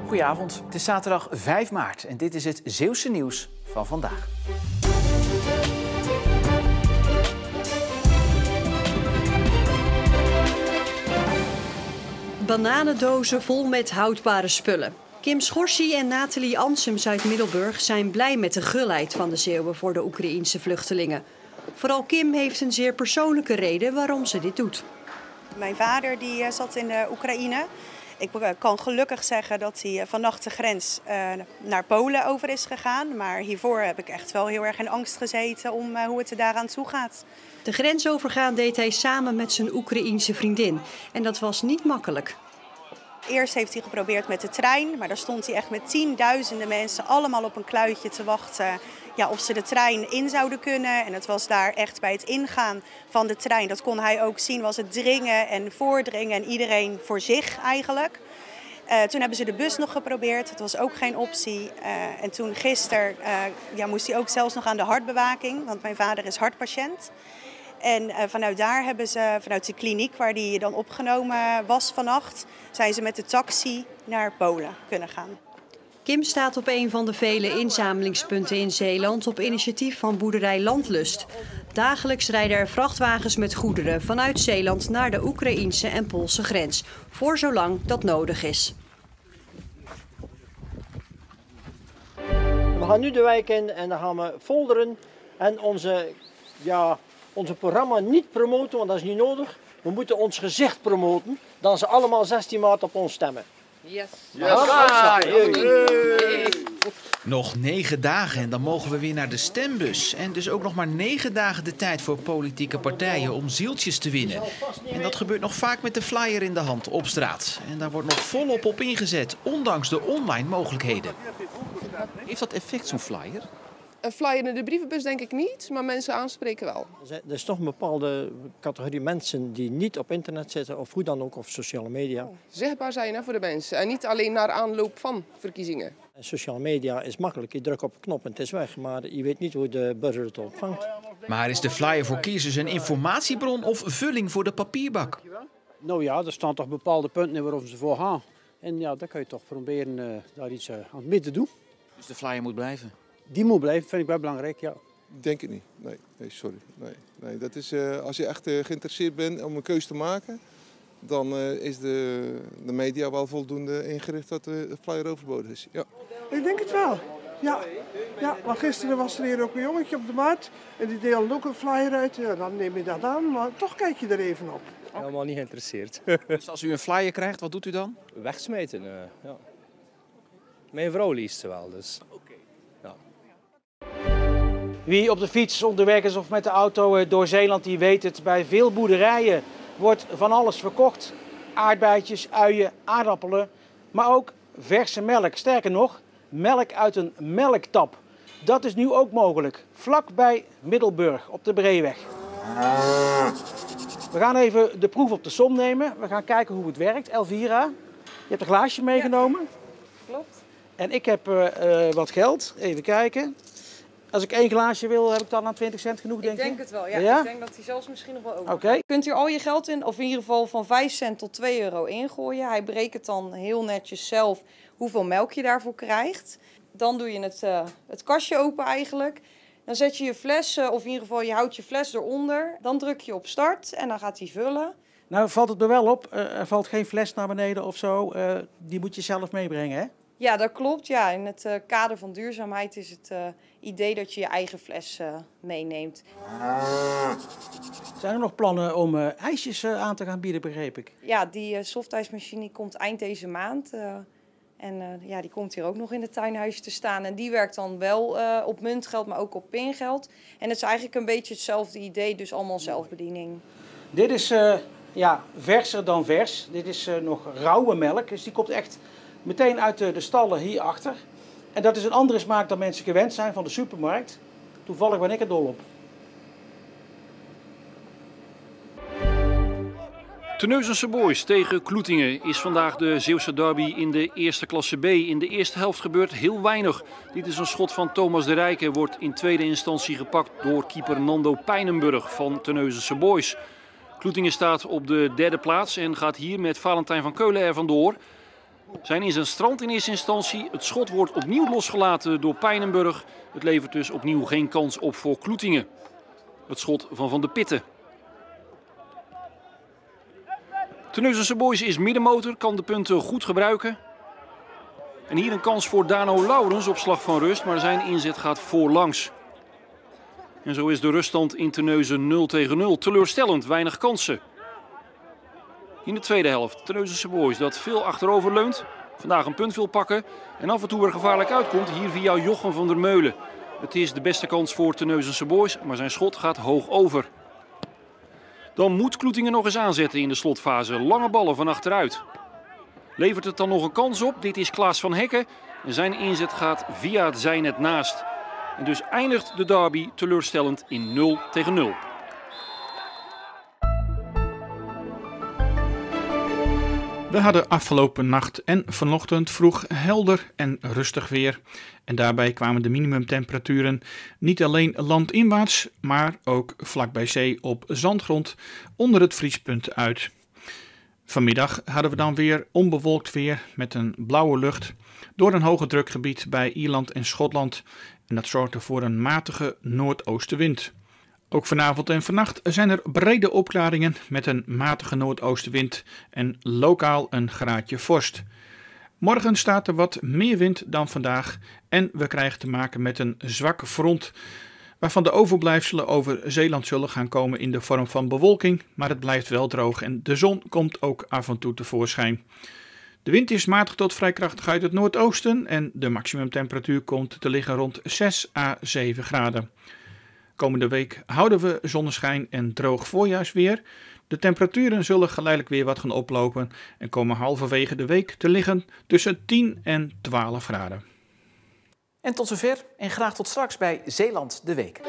Goedenavond, het is zaterdag 5 maart en dit is het Zeeuwse nieuws van vandaag. Bananendozen vol met houdbare spullen. Kim Schorsie en Nathalie Ansums uit Middelburg zijn blij met de gulheid van de Zeeuwen voor de Oekraïense vluchtelingen. Vooral Kim heeft een zeer persoonlijke reden waarom ze dit doet. Mijn vader die zat in de Oekraïne. Ik kan gelukkig zeggen dat hij vannacht de grens naar Polen over is gegaan. Maar hiervoor heb ik echt wel heel erg in angst gezeten om hoe het er daaraan toe gaat. De grens overgaan deed hij samen met zijn Oekraïense vriendin. En dat was niet makkelijk. Eerst heeft hij geprobeerd met de trein, maar daar stond hij echt met tienduizenden mensen allemaal op een kluitje te wachten. Ja, of ze de trein in zouden kunnen. En het was daar echt bij het ingaan van de trein, dat kon hij ook zien, was het dringen en voordringen en iedereen voor zich eigenlijk. Toen hebben ze de bus nog geprobeerd, het was ook geen optie. En toen gisteren moest hij ook zelfs nog aan de hartbewaking, want mijn vader is hartpatiënt. En vanuit daar hebben ze, vanuit de kliniek waar hij dan opgenomen was vannacht, zijn ze met de taxi naar Polen kunnen gaan. Kim staat op een van de vele inzamelingspunten in Zeeland op initiatief van boerderij Landlust. Dagelijks rijden er vrachtwagens met goederen vanuit Zeeland naar de Oekraïense en Poolse grens, voor zolang dat nodig is. We gaan nu de wijk in en dan gaan we folderen en onze programma niet promoten, want dat is niet nodig. We moeten ons gezicht promoten, dan ze allemaal 16 maart op ons stemmen. Yes. Nog 9 dagen en dan mogen we weer naar de stembus. En dus ook nog maar 9 dagen de tijd voor politieke partijen om zieltjes te winnen. En dat gebeurt nog vaak met de flyer in de hand op straat. En daar wordt nog volop op ingezet, ondanks de online mogelijkheden. Heeft dat effect, zo'n flyer? Een flyer in de brievenbus denk ik niet, maar mensen aanspreken wel. Er is toch een bepaalde categorie mensen die niet op internet zitten, of hoe dan ook, of sociale media. Zichtbaar zijn voor de mensen en niet alleen naar aanloop van verkiezingen. En sociale media is makkelijk, je drukt op een knop en het is weg, maar je weet niet hoe de burger het opvangt. Maar is de flyer voor kiezers een informatiebron of vulling voor de papierbak? Nou ja, er staan toch bepaalde punten waarom ze voor gaan. En ja, dan kan je toch proberen daar iets aan het midden te doen. Dus de flyer moet blijven? Die moet blijven, vind ik wel belangrijk, ja. Denk ik niet. Nee, sorry. Nee, dat is, als je echt geïnteresseerd bent om een keuze te maken, dan is de media wel voldoende ingericht dat de flyer overbodig is. Ja. Ik denk het wel. Ja, maar gisteren was er hier ook een jongetje op de markt en die deelde ook een flyer uit. Ja, dan neem je dat aan, maar toch kijk je er even op. Helemaal niet geïnteresseerd. Dus als u een flyer krijgt, wat doet u dan? Wegsmeten, ja. Mijn vrouw liest ze wel, dus. Wie op de fiets onderweg is of met de auto door Zeeland, die weet het. Bij veel boerderijen wordt van alles verkocht. Aardbeidjes, uien, aardappelen, maar ook verse melk. Sterker nog, melk uit een melktap. Dat is nu ook mogelijk, vlakbij Middelburg op de Breeweg. We gaan even de proef op de som nemen. We gaan kijken hoe het werkt. Elvira, je hebt een glaasje meegenomen. Ja, klopt. En ik heb wat geld. Even kijken. Als ik 1 glaasje wil, heb ik dan aan 20 cent genoeg, denk je? Ik denk het wel, ja. Ik denk dat hij zelfs misschien nog wel over. Oké. Je kunt hier al je geld in, of in ieder geval van 5 cent tot 2 euro ingooien. Hij berekent dan heel netjes zelf hoeveel melk je daarvoor krijgt. Dan doe je het kastje open eigenlijk. Dan zet je je fles, of in ieder geval je houdt je fles eronder. Dan druk je op start en dan gaat hij vullen. Nou valt het me wel op, er valt geen fles naar beneden of zo. Die moet je zelf meebrengen, hè? Ja, dat klopt. Ja. In het kader van duurzaamheid is het idee dat je je eigen fles meeneemt. Zijn er nog plannen om ijsjes aan te gaan bieden, begreep ik? Ja, die softijsmachine komt eind deze maand. Die komt hier ook nog in het tuinhuisje te staan. En die werkt dan wel op muntgeld, maar ook op pingeld. En het is eigenlijk een beetje hetzelfde idee, dus allemaal zelfbediening. Dit is verser dan vers. Dit is nog rauwe melk, dus die komt echt meteen uit de stallen hierachter. En dat is een andere smaak dan mensen gewend zijn van de supermarkt. Toevallig ben ik er dol op. Terneuzense Boys tegen Kloetingen is vandaag de Zeeuwse derby in de eerste klasse B. In de eerste helft gebeurt heel weinig. Dit is een schot van Thomas de Rijke, wordt in tweede instantie gepakt door keeper Nando Pijnenburg van Terneuzense Boys. Kloetingen staat op de 3e plaats en gaat hier met Valentijn van Keulen er vandoor. Zijn in zijn strand in eerste instantie. Het schot wordt opnieuw losgelaten door Pijnenburg. Het levert dus opnieuw geen kans op voor Kloetingen. Het schot van Van de Pitten. Terneuzense Boys is middenmotor, kan de punten goed gebruiken. En hier een kans voor Dano Laurens op slag van rust, maar zijn inzet gaat voorlangs. En zo is de ruststand in Terneuzen 0-0. Teleurstellend, weinig kansen. In de tweede helft, Terneuzense Boys dat veel achterover leunt. Vandaag een punt wil pakken en af en toe er gevaarlijk uitkomt. Hier via Jochem van der Meulen. Het is de beste kans voor Terneuzense Boys, maar zijn schot gaat hoog over. Dan moet Kloetingen nog eens aanzetten in de slotfase. Lange ballen van achteruit. Levert het dan nog een kans op? Dit is Klaas van Hekken. En zijn inzet gaat via het zijnet naast. En dus eindigt de derby teleurstellend in 0-0. We hadden afgelopen nacht en vanochtend vroeg helder en rustig weer. En daarbij kwamen de minimumtemperaturen niet alleen landinwaarts, maar ook vlak bij zee op zandgrond onder het vriespunt uit. Vanmiddag hadden we dan weer onbewolkt weer met een blauwe lucht door een hoge drukgebied bij Ierland en Schotland. En dat zorgde voor een matige noordoostenwind. Ook vanavond en vannacht zijn er brede opklaringen met een matige noordoostenwind en lokaal een graadje vorst. Morgen staat er wat meer wind dan vandaag en we krijgen te maken met een zwak front, waarvan de overblijfselen over Zeeland zullen gaan komen in de vorm van bewolking, maar het blijft wel droog en de zon komt ook af en toe tevoorschijn. De wind is matig tot vrij krachtig uit het noordoosten en de maximumtemperatuur komt te liggen rond 6 à 7 graden. Komende week houden we zonneschijn en droog voorjaarsweer. De temperaturen zullen geleidelijk weer wat gaan oplopen en komen halverwege de week te liggen tussen 10 en 12 graden. En tot zover en graag tot straks bij Zeeland de Week.